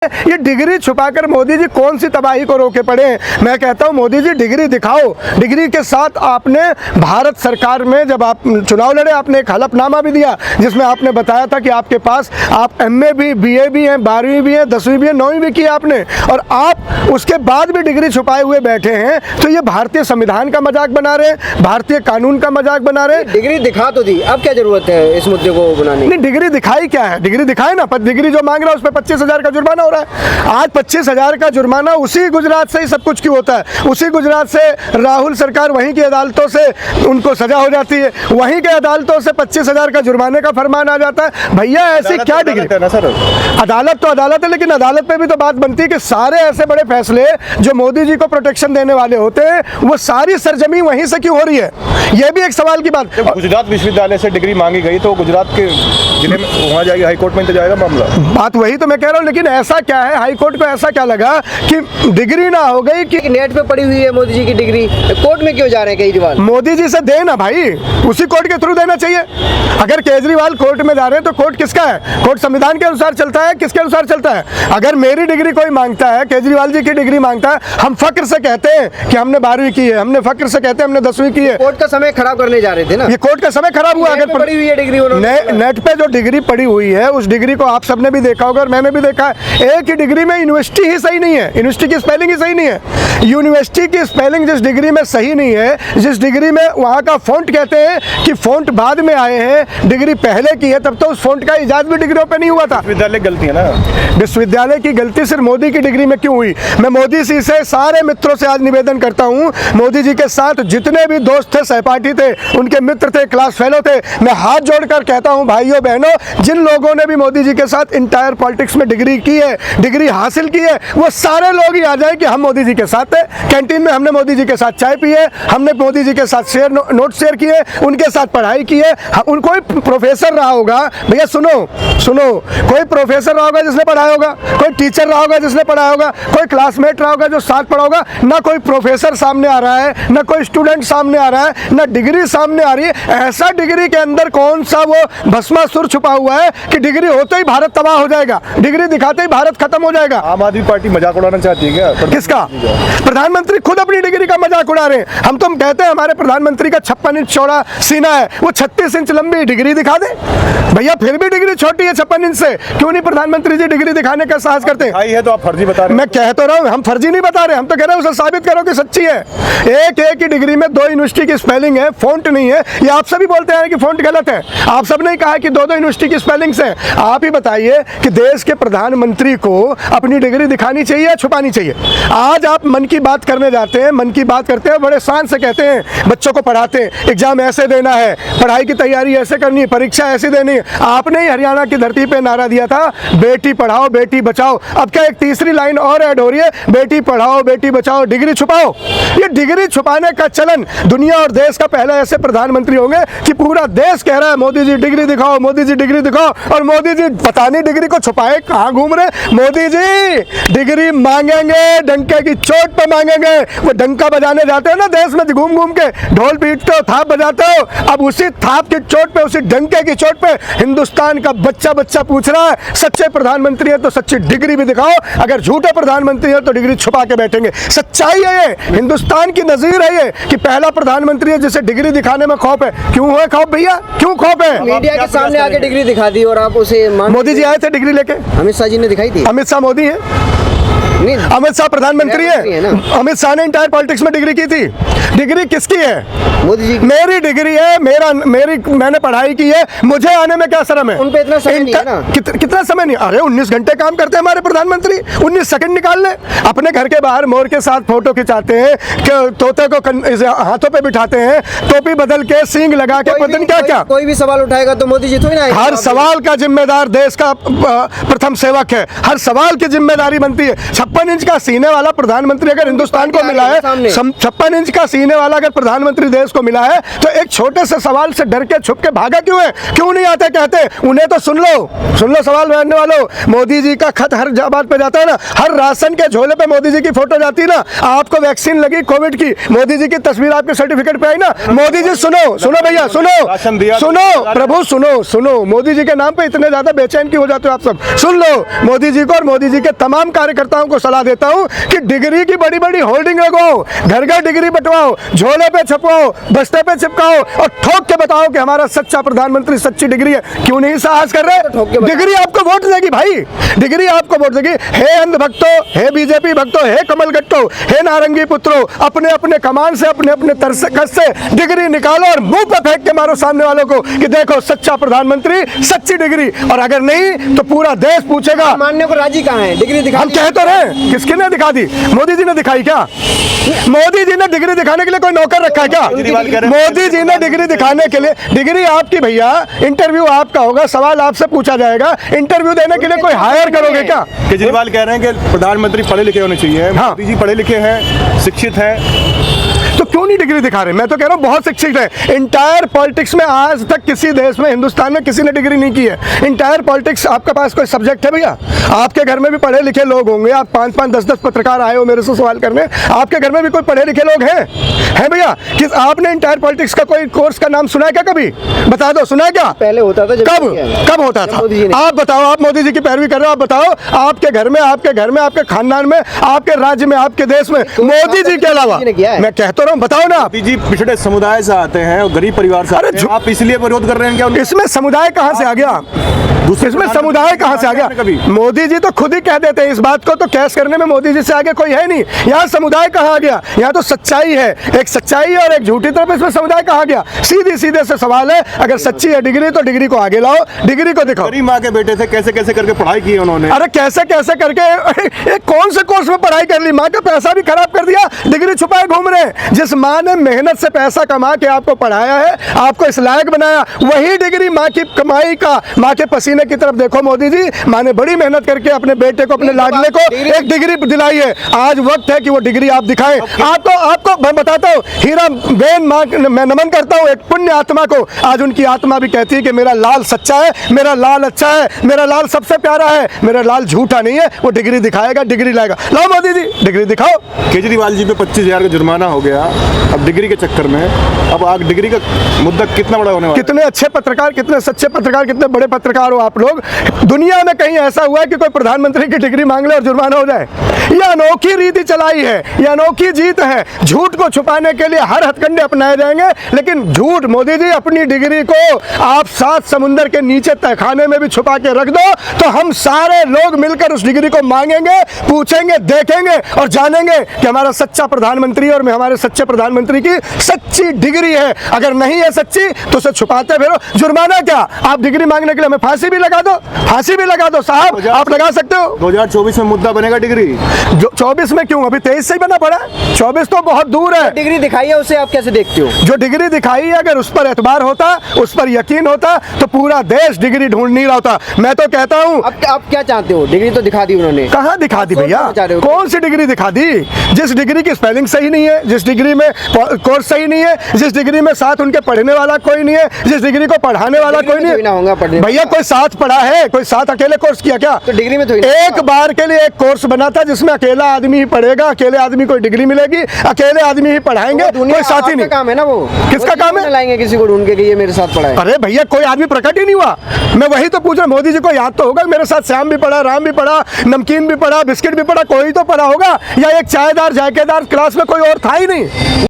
ये डिग्री छुपाकर मोदी जी कौन सी तबाही को रोके पड़े हैं। मैं कहता हूँ मोदी जी डिग्री दिखाओ। डिग्री के साथ आपने भारत सरकार में जब आप चुनाव लड़े आपने एक हलफनामा भी दिया जिसमें आपने बताया था कि आपके पास आप MA भी BA भी हैं 12वीं भी हैं 10वीं भी हैं 9वीं भी की आपने, और आप उसके बाद भी डिग्री छुपाए हुए बैठे हैं। तो ये भारतीय संविधान का मजाक बना रहे हैं, भारतीय कानून का मजाक बना रहे हैं। डिग्री दिखा तो दी, अब क्या जरूरत है इस मुद्दे को बनाने की? नहीं, डिग्री दिखाई क्या है? डिग्री दिखाए ना, पर डिग्री जो मांग रहा है उस पर 25,000 का जुर्माना हो रहा है। आज 25,000 का जुर्माना उसी गुजरात से ही सब कुछ क्यों होता है? उसी गुजरात से राहुल सरकार वहीं की अदालतों से उनको सजा हो जाती है, वहीं के अदालतों से 25,000 का जुर्माने का फरमान आ जाता है। भैया ऐसी क्या डिग्री है ना सर? अदालत तो अदालत है, लेकिन अदालत पे भी तो बात बनती है कि सारे ऐसे बड़े फैसले जो मोदी जी को प्रोटेक्शन देने वाले होते हैं वो सारी सरजमी वहीं से क्यों हो रही है? ये भी एक सवाल की बात। गुजरात विश्वविद्यालय से डिग्री मांगी गई तो गुजरात के जिले में वहाँ जाएगी, हाईकोर्ट में तो जाएगा मामला। बात वही तो मैं कह रहा हूँ, लेकिन ऐसा क्या है हाईकोर्ट को ऐसा क्या लगा कि डिग्री ना हो गई कि नेट पे पड़ी हुई है मोदी जी की डिग्री, कोर्ट में क्यों जा रहे हैं केजरीवाल? मोदी जी से देना भाई, उसी कोर्ट के थ्रू देना चाहिए। अगर केजरीवाल कोर्ट में जा रहे हैं तो कोर्ट किसका है? कोर्ट संविधान के अनुसार चलता है, किसके अनुसार चलता है? अगर मेरी डिग्री कोई मांगता है, केजरीवाल जी की डिग्री मांगता है, हम फक्र से कहते हैं कि हमने 12वीं की है, हमने फक्र से कहते हैं हमने 10वीं की है। कोर्ट का समय खराब करने जा रहे थे ना, ये कोर्ट का समय खराब हुआ। अगर पड़ी हुई है डिग्री, नेट पे जो डिग्री पड़ी हुई है उस डिग्री को आप सबने भी देखा होगा और मैंने भी देखा है। एक ही डिग्री में यूनिवर्सिटी ही सही नहीं है, यूनिवर्सिटी की स्पेलिंग ही सही नहीं है। यूनिवर्सिटी की स्पेलिंग जिस डिग्री में सही नहीं है, जिस डिग्री में वहाँ का फ़ॉन्ट कहते हैं कि फ़ॉन्ट बाद में आए हैं, डिग्री पहले की है, तब तो उस फ़ॉन्ट का इजाज़ भी डिग्रियों पे नहीं हुआ था। विश्वविद्यालय गलती है ना, विश्वविद्यालय की गलती सिर्फ मोदी की डिग्री में क्यों हुई? मैं मोदी जी से सारे मित्रों से आज निवेदन करता हूँ, मोदी जी के साथ जितने भी दोस्त थे, सहपाठी थे, उनके मित्र थे, क्लास फेलो थे, मैं हाथ जोड़कर कहता हूँ भाइयों बहनों, जिन लोगों ने भी मोदी जी के साथ इंटायर पॉलिटिक्स में डिग्री की है, डिग्री हासिल की है, वो सारे लोग ही आ जाए कि हम मोदी जी के साथ थे। कैंटीन में हमने मोदी जी के साथ चाय पी है, हमने मोदी जी के साथ नोट शेयर किए, उनके साथ पढ़ाई की है। कोई प्रोफेसर रहा होगा, भैया सुनो, कोई प्रोफेसर रहा होगा जिसने पढ़ाया होगा, कोई टीचर रहा होगा जिसने पढ़ाया होगा, कोई क्लासमेट रहा होगा जो साथ पढ़ा होगा। ना कोई प्रोफेसर सामने आ रहा है, ना कोई स्टूडेंट सामने आ रहा है, ना डिग्री सामने आ रही है। ऐसा डिग्री के अंदर कौन सा वो भस्मासुर छुपा हुआ है कि डिग्री होते ही भारत तबाह हो जाएगा, डिग्री दिखाते ही भारत खत्म हो जाएगा? आम आदमी पार्टी मजाक उड़ाना चाहती है क्या? किसका? प्रधानमंत्री खुद अपनी डिग्री का मजाक उड़ा रहे हैं। हम तो कहते हैं हमारे प्रधानमंत्री का 56 इंच चौड़ा सीना है, वो 36 इंच लंबी डिग्री दिखा दे। भैया फिर भी डिग्री छोटी है 56 इंच से, क्यों नहीं प्रधानमंत्री जी डिग्री दिखाने का साहस करते? है तो आप फर्जी बता रहे हैं। मैं कह तो रहा हूँ, हम फर्जी नहीं बता रहे, हम तो कह रहे हैं उसे साबित करो कि सच्ची है। एक ही डिग्री में 2 यूनिवर्सिटी की स्पेलिंग है, फॉन्ट नहीं है। ये आप सभी बोलते हैं कि फॉन्ट गलत है, आप सब ने कहा कि 2 यूनिवर्सिटी की स्पेलिंग्स है। आप ही बताइए कि देश के प्रधानमंत्री को अपनी डिग्री दिखानी चाहिए या छुपानी चाहिए? आज आप मन की बात करने जाते हैं, मन की बात करते हैं, बड़े शान से कहते हैं, बच्चों को पढ़ाते हैं, एग्जाम ऐसे देना है, पढ़ाई की तैयारी ऐसे करनी है, परीक्षा ऐसी देनी है। आपने ही हरियाणा की धरती पे नारा दिया था बेटी पढ़ाओ बेटी बचाओ। अब क्या एक तीसरी लाइन और ऐड हो रही है, बेटी पढ़ाओ बेटी बचाओ, डिग्री छुपाओ। ये डिग्री छुपाने का चलन दुनिया और देश का पहले ऐसे प्रधानमंत्री होंगे कि पूरा देश कह रहा है मोदी जी डिग्री दिखाओ, मोदी जी डिग्री दिखाओ, और मोदी जी पता नहीं डिग्री को छुपाए कहाँ घूम रहे। मोदी जी डिग्री मांगेंगे, डंके की चोट पे मांगेंगे। वो डंका बजाने जाते हो ना देश में, घूम घूम के ढोल पीटते हो, थाप बजाते हो, अब उसी थाप की चोट पे, उसी डंके की चोट पे हिंदुस्तान का बच्चा पूछ रहा है सच्चे प्रधानमंत्री है तो सच्ची डिग्री भी दिखाओ, अगर झूठे प्रधानमंत्री है तो डिग्री छुपा के बैठेंगे। सच्चाई है ये, हिंदुस्तान की नजीर है ये कि पहला प्रधानमंत्री है जिसे डिग्री दिखाने में खौफ है। क्यों है खौफ भैया, क्यों खौफ है? मीडिया के सामने आके डिग्री दिखा दी और आप उसे मोदी जी आए थे डिग्री लेके, अमित शाह जी ने दिखाई थी। अमित शाह मोदी है, अमित शाह प्रधानमंत्री है, अमित शाह ने इंटायर पॉलिटिक्स में डिग्री की थी। डिग्री किसकी है? मोदी जी। मेरी डिग्री है, मैंने पढ़ाई की है, मुझे आने में क्या शर्म है? उन पे इतना समय नहीं है ना। कितना समय नहीं? अरे 19 घंटे काम करते हैं हमारे प्रधानमंत्री, 19 सेकंड निकाल ले। अपने घर के बाहर मोर के साथ फोटो खिंचाते हैं, तोते को हाथों पे बिठाते हैं, टोपी बदल के सींग लगा के, पता नहीं क्या कोई भी सवाल उठाएगा तो मोदी जी थोड़ी ना आएंगे। हर सवाल का जिम्मेदार देश का प्रथम सेवक है, हर सवाल की जिम्मेदारी बनती है। 56 इंच का सीने वाला प्रधानमंत्री अगर हिंदुस्तान को मिला है, 56 इंच का सीने वाला अगर प्रधानमंत्री देश को मिला है, तो एक छोटे से सवाल से डर के छुप के भागा क्यों है? क्यों नहीं आते कहते? उन्हें तो सुन लो सवाल। सवाल रहने वालों, मोदी जी का खत हर बात पे जाता है ना, हर राशन के झोले पे मोदी जी की फोटो जाती है ना। आपको वैक्सीन लगी कोविड की, मोदी जी की तस्वीर आपके सर्टिफिकेट पे आई ना। मोदी जी सुनो सुनो भैया सुनो राशन दिया तो सुनो प्रभु सुनो सुनो, मोदी जी के नाम पे इतने ज्यादा बेचैन क्यों हो जाते हो आप सब? सुन लो, मोदी जी को और मोदी जी के तमाम कार्यकर्ताओं को सलाह देता हूं कि डिग्री की बड़ी बड़ी होल्डिंग लगवाओ, घर घर डिग्री बंटवाओ, झोले पे छपवाओ, बस्ते पे चिपकाओ और ठोक के बताओ कि हमारा सच्चा प्रधानमंत्री सच्ची डिग्री है। क्यों नहीं साहस कर रहे? डिग्री आपको वोट देगी भाई, डिग्री आपको वोट देगी। हे अंध भक्तों, हे बीजेपी भक्तों, हे कमल गट्टो, हे नारंगी पुत्रों, अपने अपने कमान से अपने अपने तरस कस से डिग्री निकालो और मुंह पे फेंक के मारो सामने वालों को कि देखो सच्चा प्रधानमंत्री सच्ची डिग्री। और अगर नहीं तो पूरा देश पूछेगा मानने को राजी कहाँ है? डिग्री दिखा हम कह तो रहे, किसकी ने दिखा दी? मोदी जी ने दिखाई क्या? मोदी जी ने डिग्री दिखाने के लिए कोई नौकर रखा है क्या? मोदी जी ने डिग्री दिखाने के लिए, डिग्री आपकी भैया, इंटरव्यू आपका होगा, सवाल आपसे पूछा जाएगा, इंटरव्यू देने के लिए कोई हायर करोगे क्या? केजरीवाल कह रहे हैं कि प्रधानमंत्री पढ़े लिखे होने चाहिए। हाँ। मोदी जी पढ़े लिखे हैं, शिक्षित हैं, तो क्यों नहीं डिग्री दिखा रहे? मैं तो कह रहा हूँ बहुत शिक्षित है। इंटायर पॉलिटिक्स में आज तक किसी देश में, हिंदुस्तान में किसी ने डिग्री नहीं की है। इंटायर पॉलिटिक्स, आपके पास कोई सब्जेक्ट है भैया? आपके घर में भी पढ़े लिखे लोग होंगे, आप 5-5, 10-10 पत्रकार आए हो मेरे से सवाल करने, आपके घर में भी कोई पढ़े लिखे लोग हैं भैया? किस आपने इंटायर पॉलिटिक्स का कोई कोर्स का नाम सुना है क्या कभी? बता दो, सुना है क्या? पहले होता था, कब होता था? आप बताओ, आप मोदी जी की पैरवी कर रहे हो, आप बताओ आपके घर में, आपके खानदान में, आपके राज्य में, आपके देश में मोदी जी के अलावा, मैं कह तो रहा हूँ, बताओ ना। मोदी जी पिछड़े समुदाय से आते हैं और गरीब परिवार से आते हैं। आप इसलिए विरोध कर रहे हैं क्या? इसमें समुदाय कहाँ से आ गया? इसमें समुदाय कहाँ से आ गया? मोदी जी तो खुद ही कह देते हैं इस बात को, तो कैश करने में मोदी जी से आगे कोई है नहीं। यहाँ समुदाय कहाँ आ गया? यहाँ तो सच्चाई है, एक सच्चाई और एक झूठी तरफ, इसमें समुदाय कहाँ गया? सीधे से सवाल है, अगर सच्ची है डिग्री तो डिग्री को आगे लाओ, डिग्री को दिखाओ। गरीब माँ के बेटे थे, कैसे कैसे करके पढ़ाई की उन्होंने। अरे कैसे कैसे करके एक कौन से कोर्स में पढ़ाई कर ली? माँ का पैसा भी खराब कर दिया, डिग्री छुपाए घूम रहे। जिस माँ ने मेहनत से पैसा कमा के आपको पढ़ाया है, आपको इस लायक बनाया, वही डिग्री माँ की कमाई का, माँ के पसीने की तरफ देखो मोदी जी। माँ ने बड़ी मेहनत करके अपने बेटे को, अपने लाडले को एक डिग्री दिलाई है। आज वक्त है कि वो डिग्री आप दिखाएं। आपको मैं बताता हूँ, हीरा बेन माँ मैं नमन करता हूँ एक पुण्य आत्मा को। आज उनकी आत्मा भी कहती है कि मेरा लाल सच्चा है, मेरा लाल अच्छा है, मेरा लाल सबसे प्यारा है, मेरा लाल झूठा नहीं है। वो डिग्री दिखाएगा, डिग्री लाएगा। लाओ मोदी जी डिग्री दिखाओ। केजरीवाल जी पे 25,000 का जुर्माना हो गया अब डिग्री के चक्कर में। अब आग डिग्री का मुद्दा कितना बड़ा होने वाला? कितने अच्छे पत्रकार, कितने सच्चे पत्रकार, कितने बड़े पत्रकार हो आप लोग। दुनिया में कहीं ऐसा हुआ है कि कोई प्रधानमंत्री की डिग्री मांग ले और जुर्माना हो जाए? यह अनोखी रीति चलाई है, यह अनोखी जीत है। झूठ को छुपाने के लिए हर हथकंडे अपनाए जाएंगे, लेकिन झूठ, मोदी जी अपनी डिग्री को आप 7 समुंदर के नीचे तहखाने में भी छुपा के रख दो, तो हम सारे लोग मिलकर उस डिग्री को मांगेंगे, पूछेंगे, देखेंगे और जानेंगे कि हमारा सच्चा प्रधानमंत्री और हमारे सच्चे प्रधानमंत्री की सच्ची डिग्री है। अगर नहीं है सच्ची तो उसे छुपाते फिरो। जुर्माना क्या, आप डिग्री मांगने के लिए हमें फांसी भी लगा दो, फांसी भी लगा दो साहब, आप लगा सकते हो। 2024 में मुद्दा बनेगा डिग्री। 24 में क्यों, अभी 23 से ही बना पड़ा। 24 तो बहुत दूर है। डिग्री दिखाई है, उसे आप कैसे देखते हो? जो डिग्री दिखाई है, अगर उस पर एतबार होता, उस पर यकीन होता, तो पूरा देश डिग्री ढूंढ नहीं रहा होता। मैं तो कहता हूँ, आप क्या चाहते हो? डिग्री तो दिखा दी उन्होंने। कहाँ दिखा दी भैया? कौन सी डिग्री दिखा दी? जिस डिग्री की स्पेलिंग सही नहीं है, जिस डिग्री में कोर्स सही नहीं है, जिस डिग्री में साथ उनके पढ़ने वाला कोई नहीं है, जिस डिग्री को पढ़ाने वाला कोई नहीं है। भैया कोई साथ पढ़ा है? कोई साथ अकेले कोर्स किया क्या? तो डिग्री में तो एक बार के लिए एक कोर्स बना था जिसमें अकेला आदमी ही पढ़ेगा, अकेले आदमी को डिग्री मिलेगी, अकेले आदमी ही पढ़ाएंगे, कोई साथी नहीं। काम है ना वो। किसका काम है? लाएंगे किसी को ढूंढ के कि ये मेरे साथ पढ़ा है। अरे भैया कोई आदमी प्रकट ही नहीं हुआ। मैं वही तो पूछ रहा, मोदी जी को याद तो होगा मेरे साथ श्याम भी पढ़ा, राम भी पढ़ा, नमकीन भी पढ़ा, बिस्किट भी पढ़ा, कोई तो पढ़ा होगा। या एक चायदार जायकेदार क्लास में कोई और था ही नहीं।